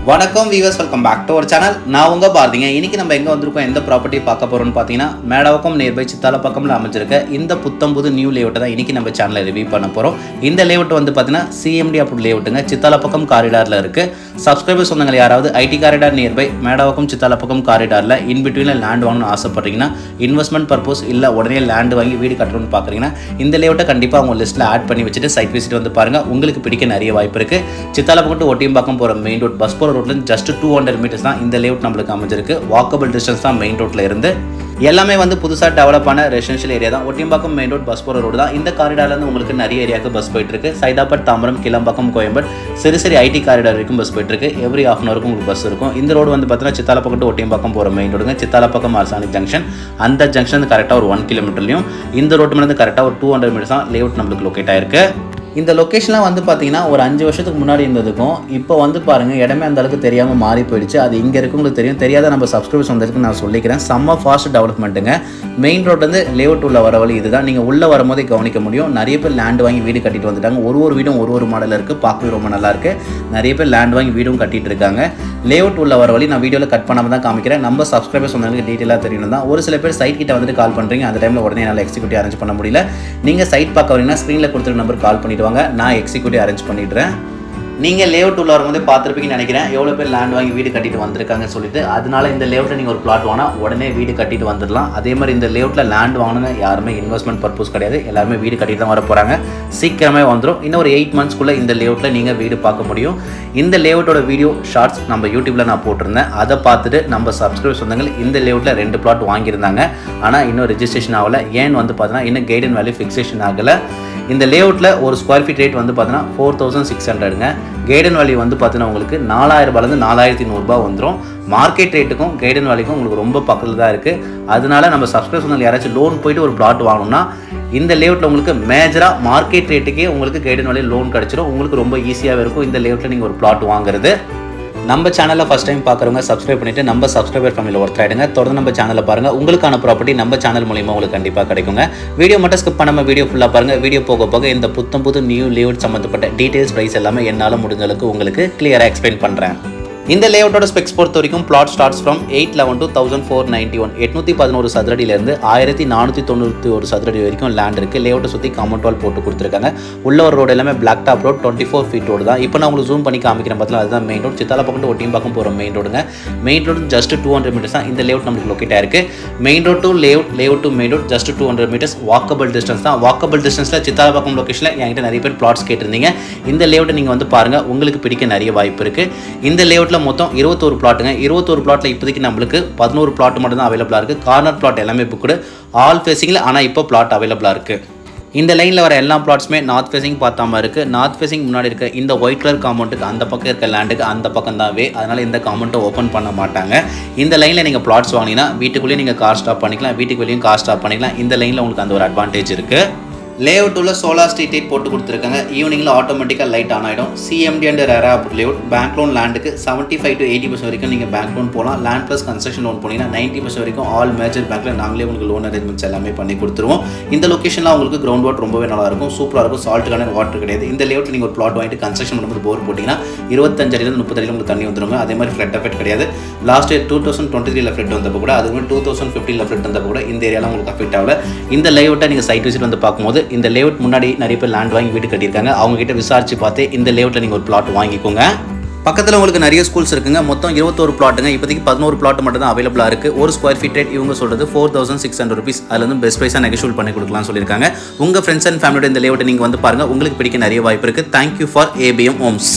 வணக்கம் viewers, welcome back to our channel. நான் உங்க பாரதிங்க. இன்னைக்கு நம்ம எங்க வந்திருக்கோம், எந்த ப்ராப்பர்ட்டி பார்க்க போறோம்னு பார்த்தீங்கன்னா, மேடவாக்கம் நியர்பை சித்தாலப்பாக்கம்ல அமைஞ்சிருக்க இந்த புத்தம்புது நியூ லேஅவுட் தான் இன்னைக்கு நம்ம சேனலில் ரிவ்யூ பண்ண போறோம். இந்த லேஅவுட் வந்து பார்த்தீங்கன்னா சிஎம்டி அப்ரூவ் லேஅவுட்டுங்க. சித்தாலப்பாக்கம் காரிடாரில் இருக்கு. சப்ஸ்கிரைபர் சொந்தங்கள் யாராவது IT corridor nearby Medavakkam Sithalapakkam காரிடாரில் இன்பிட்வீனில் லேண்ட் வாங்கணும்னு ஆசைப்படுறீங்கன்னா, இன்வெஸ்ட்மெண்ட் பர்பஸ் இல்லை உடனே லேண்ட் வாங்கி வீடு கட்டணும்னு பார்க்குறீங்கன்னா, இந்த லேஅவுட்டை கண்டிப்பாக உங்கள் லிஸ்ட்டில் ஆட் பண்ணி வச்சுட்டு சைட் விசிட் வந்து பாருங்க. உங்களுக்கு பிடிக்க நிறைய வாய்ப்பு இருக்கு. சித்தாலப்பாக்கம் டு ஒட்டியம்பாக்கம் போகிற மெயின் ரோட் பஸ் போகிற ரோட்ல ஜஸ்ட் 200 மீட்டர்ஸ் தான் இந்த லேஅவுட் நம்மளுக்கு அமைஞ்சிருக்கு. வாக்கபிள் டிஸ்டன்ஸ் தான் மெயின் ரோட்ல இருந்து. எல்லாமே வந்து புதுசாக டெவலப் ஆன ரெசிடென்ஷியல் ஏரியா தான். ஒட்டியம்பாக்கம் மெயின் ரோட் பஸ் போகிற ரோடு தான். இந்த காரிடார்லேருந்து உங்களுக்கு நிறைய ஏரியாவுக்கு பஸ் போயிட்டு இருக்கு. சைதாப்பட், தாம்பரம், கிளம்பாக்கம், கோயம்பேடு, சிறுசரி ஐடி காரிடார் வரைக்கும் பஸ் போயிட்டு இருக்கு. எவ்ரி ஹாஃப் அன் ஹவருக்கு உங்களுக்கு பஸ் இருக்கும். இந்த ரோடு வந்து பார்த்தீங்கன்னா சித்தாலப்பாக்கம் டு ஒட்டியம்பாக்கம் போகிற மெயின் ரோடுங்க. சித்தாலப்பாக்கம் அரசாணி ஜங்ஷன், அந்த ஜங்ஷன் கரெக்டாக ஒரு 1 கிலோமீட்டர்லையும் இந்த ரோட்டு மேலே கரெக்டாக ஒரு 200 மீட்டர்ஸ் தான் லேஅவுட் நம்மளுக்கு லொக்கேட் ஆயிருக்கு. இந்த லொக்கேஷன்லாம் வந்து பார்த்தீங்கன்னா ஒரு 5 வருஷத்துக்கு முன்னாடி இருந்ததுக்கும் இப்போ வந்து பாருங்கள் இடமே அந்த அளவுக்கு தெரியாமல் மாறி போயிடுச்சு. அது இங்கே இருக்கவங்களுக்கு தெரியும். தெரியாத நம்ம சப்ஸ்கிரைபர்ஸ் வந்ததுக்கு நான் சொல்லிக்கிறேன். செம்ம ஃபாஸ்ட் டெவலப்மெண்ட்டுங்க. மெயின் ரோட்லேருந்து லேஅவுட் உள்ள வர வழி இதுதான். நீங்கள் உள்ளே வரும்போதே கவனிக்க முடியும். நிறைய பேர் லேண்ட் வாங்கி வீடு கட்டிட்டு வந்துட்டாங்க. ஒரு வீடும் ஒரு மாடலில் இருக்குது. பார்க்கவே ரொம்ப நல்லாயிருக்கு. நிறைய பேர் லேண்ட் வாங்கி வீடும் கட்டிட்டு இருக்காங்க. லேஅவுட் உள்ள வர வழி நான் வீடியோவில் கட் பண்ணாமல் தான் காமிக்கிறேன். நம்ம சப்ஸ்கிரைபர்ஸ் வந்தவங்களுக்கு டீட்டெயிலாக தெரியணும் தான். ஒரு சில பேர் சைட் கிட்ட வந்துட்டு கால் பண்ணுறீங்க. அந்த டைமில் உடனே என்னால் எக்ஸிக்யூட்டிவ் அரேஞ்ச் பண்ண முடியல. நீங்கள் சைட் பார்க்க வரீங்கன்னா ஸ்க்ரீனில் கொடுத்துருக்க நம்பர் கால் பண்ணிட்டு வாங்க. நான் எக்ஸிக்யூட்டிவ் அரேஞ்ச் பண்ணிடுறேன். நீங்கள் லேஅவுட் உள்ள வரும்போது பார்த்துருப்பீங்கன்னு நினைக்கிறேன். எவ்வளோ பேர் லேண்ட் வாங்கி வீடு கட்டிட்டு வந்திருக்காங்கன்னு சொல்லிட்டு. அதனால இந்த லேஅவுட்டில் நீங்கள் ஒரு பிளாட் வாங்கினா உடனே வீடு கட்டிட்டு வந்துடலாம். அதே மாதிரி இந்த லேஅவுட்டில் லேண்ட் வாங்கினா யாருமே இன்வெஸ்ட்மெண்ட் பர்பஸ் கிடையாது. எல்லாருமே வீடு கட்டிட்டு தான் வர போகிறாங்க. சீக்கிரமே வந்துடும். இன்னும் ஒரு 8 மந்த்ஸ்க்குள்ளே இந்த லேஅவுட்டில் நீங்கள் வீடு பார்க்க முடியும். இந்த லேஅவுட்டோட வீடியோ ஷார்ட்ஸ் நம்ம யூடியூப்பில் நான் போட்டிருந்தேன். அதை பார்த்துட்டு நம்ம சப்ஸ்கிரைபர் சொந்தங்கள் இந்த லேஅவுட்டில் 2 பிளாட் வாங்கியிருந்தாங்க. ஆனால் இன்னும் ரெஜிஸ்ட்ரேஷன் ஆகலை. ஏன்னு வந்து பார்த்தீங்கன்னா இன்னும் கைடன் வேல்யூ ஃபிக்ஸேஷன் ஆகலை. இந்த லேஅவுட்டில் ஒரு ஸ்கொயர் ஃபீட் ரேட் வந்து பார்த்தீங்கன்னா 4600ங்க. கைடன் வேல்யூ வந்து பார்த்தீங்கன்னா உங்களுக்கு 4000 ரூபாயிலேருந்து 4100 வந்துடும். மார்க்கெட் ரேட்டுக்கும் கைடன் வேல்யூக்கும் உங்களுக்கு ரொம்ப பக்கத்தில் தான் இருக்குது. அதனால நம்ம சப்ஸ்கிரைபர் சொந்தங்கள் யாராச்சும் லோன் போயிட்டு ஒரு பிளாட் வாங்கணும்னா இந்த லேஅவுட்டில் உங்களுக்கு மேஜராக மார்க்கெட் ரேட்டுக்கே உங்களுக்கு கைடன் வேல்யூ லோன் கிடச்சிடும். உங்களுக்கு ரொம்ப ஈஸியாகவே இருக்கும் இந்த லேஅவுட்டில் நீங்கள் ஒரு பிளாட் வாங்குறது. நம்ம சேனலில் ஃபஸ்ட் டைம் பார்க்குறவங்க சப்ஸ்கிரைப் பண்ணிவிட்டு நம்ம சப்ஸ்கிரைபர் ஃபேமிலியில் ஒர்க் ஆகிடுங்க. தொடர்ந்து நம்ம சேனலில் பாருங்கள். உங்களுக்கான ப்ராப்பர்ட்டி நம்ம சேனல் மூலிமா உங்களுக்கு கண்டிப்பாக கிடைக்குங்க. வீடியோ மட்டும் ஸ்கிப் பண்ணாமல் வீடியோ ஃபுல்லாக பாருங்கள். வீடியோ போக போக இந்த புது நியூ லேஅவுட் சம்மந்தப்பட்ட டீட்டெயில்ஸ் ப்ரைஸ் எல்லாமே என்னால் முடிஞ்ச அளவுக்கு உங்களுக்கு கிளியராக எக்ஸ்பிளைன் பண்ணுறேன். இந்த லேஅவுட்டோட ஸ்பெக்ஸ் பொறுத்த வரைக்கும் பிளாட் ஸ்டார்ட்ஸ் ஃப்ரம் 811 to 1491 811 சதுரடியிலேருந்து 1491 சதுரடி வரைக்கும் லேண்ட் இருக்குது. லேஅவுட்டை சுற்றி காம்பவுண்ட் வால் போட்டு கொடுத்துருக்காங்க. உள்ள ஒரு ரோடு எல்லாமே black top road 24 feet road தான். இப்போ நான் உங்களுக்கு ஜூம் பண்ணி காமிக்கிறேன். பார்த்தீங்கன்னா அதுதான் main road. Sithalapakkam to Ottiyambakkam போகிற மெயின் ரோடுங்க. மெயின் ரோடு ஜஸ்ட் 200 மீட்டர்ஸ் தான் இந்த லேஅவுட் நம்மளுக்கு லொக்கேட் ஆயிருக்கு. Main road to layout to main road just 200 metres. Walkable distance தான். வாக்கபிள் டிஸ்டன்ஸில் சித்தாலப்பாக்கம் லொக்கேஷனில் என்கிட்ட நிறைய பேர் பிளாட்ஸ் கேட்டிருந்தீங்க. இந்த லேஅவுட்டை நீங்கள் வந்து பாருங்கள். உங்களுக்கு பிடிக்க நிறைய வாய்ப்பு இருக்குது. இந்த லேஅவுட்டில் மொத்தம் 21 பிளாட்டுங்க. 21 பிளாட்டில் இப்போதைக்கு நம்மளுக்கு 11 பிளாட் மட்டும் தான் அவைலபிளாக இருக்குது. கார்னர் பிளாட் எல்லாமே புக்குடு ஆல் ஃபேஸிங்கில். ஆனால் இப்போ பிளாட் அவைலபிளாக இருக்குது. இந்த லைனில் வர எல்லா பிளாட்ஸுமே நார்த் ஃபேஸிங் பார்த்தாம இருக்குது. நார்த் ஃபேஸிங் முன்னாடி இருக்க இந்த ஒயிட் கலர் காம்பவுண்டுக்கு அந்த பக்கம் இருக்க லேண்டுக்கு அந்த பக்கம் தான் வே. அதனால் இந்த காம்பவுண்ட்டை ஓப்பன் பண்ண மாட்டாங்க. இந்த லைனில் நீங்கள் பிளாட்ஸ் வாங்கினீங்கன்னா வீட்டுக்குள்ளேயே நீங்கள் கார் ஸ்டாப் பண்ணிக்கலாம். வீட்டுக்கு வெளியும் கார் ஸ்டாப் பண்ணிக்கலாம். இந்த லைனில் உங்களுக்கு அந்த ஒரு அட்வான்டேஜ் இருக்குது. லேஅவுட் உள்ள சோலார் ஸ்ட்ரீட் லைட் போட்டு கொடுத்துருக்காங்க. ஈவினிங்கில் ஆட்டோமேட்டிக்காக லைட் ஆன் ஆகிடும். CMD and RERA approve layout. Bank loan லேண்டுக்கு 75 to 80% வரைக்கும் நீங்கள் பேங்க் லோன் போகலாம். லேண்ட் ப்ளஸ் கன்ஸ்ட்ரக்ஷன் லோன் போனீங்கன்னா 90% வரைக்கும் ஆல் மேஜர் பேங்க்கில் நாங்களே உங்களுக்கு லோன் அரேஞ்ச்மெண்ட்ஸ் எல்லாமே பண்ணி கொடுத்துருவோம். இந்த லொக்கேஷனில் உங்களுக்கு கிரவுண்ட் வாட்டர் ரொம்பவே நல்லா இருக்கும். சூப்பராக இருக்கும். சால்ட்டுக்கான வாட்டர் கிடையாது. இந்த லேஅவுட்டில் நீங்கள் ஒரு பிளாட் வாங்கிட்டு கன்ஸ்ட்ரக்ஷன் பண்ணும்போது போர் போட்டிங்கன்னா 25 அடியிலிருந்து 30 அடியில் உங்களுக்கு தண்ணி வந்துருங்க. அதே மாதிரி ஃப்ளட் எஃபெக்ட் கிடையாது. லாஸ்ட் இயர் 2023 ஃப்ளட் வந்தப்போ கூட, அது மாதிரி 2015 ஃப்ளட் வந்தப்போ கூட இந்த ஏரியாவில் உங்களுக்கு அஃபெக்ட் ஆகல. இந்த லேஅவுட்டை நீங்கள் சைட் விசிட் வந்து பார்க்கும்போது இந்த லேஅவுட் முன்னாடி நிறைய பேர் லேண்ட் வாங்கி வீடு கட்டியிருக்காங்க. அவங்க கிட்ட விசாரிச்சு பார்த்து இந்த லேஅவுட்ல நீங்க ஒரு பிளாட் வாங்கிக்கோங்க. பக்கத்தில் உங்களுக்கு நிறைய ஸ்கூல்ஸ் இருக்குங்க. மொத்தம் 21 பிளாட்டுங்க. இப்போதைக்கு 11 பிளாட் மட்டும் தான் அவைலபிளாக இருக்குது. ஒரு ஸ்கொயர் ஃபீட் ரேட் இவங்க சொல்கிறது 4600 rupees. அதில் வந்து பெஸ்ட் ப்ரைஸாக நெகோஷியேட் பண்ணி கொடுக்கலாம்னு சொல்லியிருக்காங்க. உங்கள் ஃப்ரெண்ட்ஸ் அண்ட் ஃபேமிலியோட இந்த லேஅவுட்டை நீங்கள் வந்து பாருங்கள். உங்களுக்கு பிடிக்க நிறைய வாய்ப்பு இருக்குது. Thank you for APM Holmes.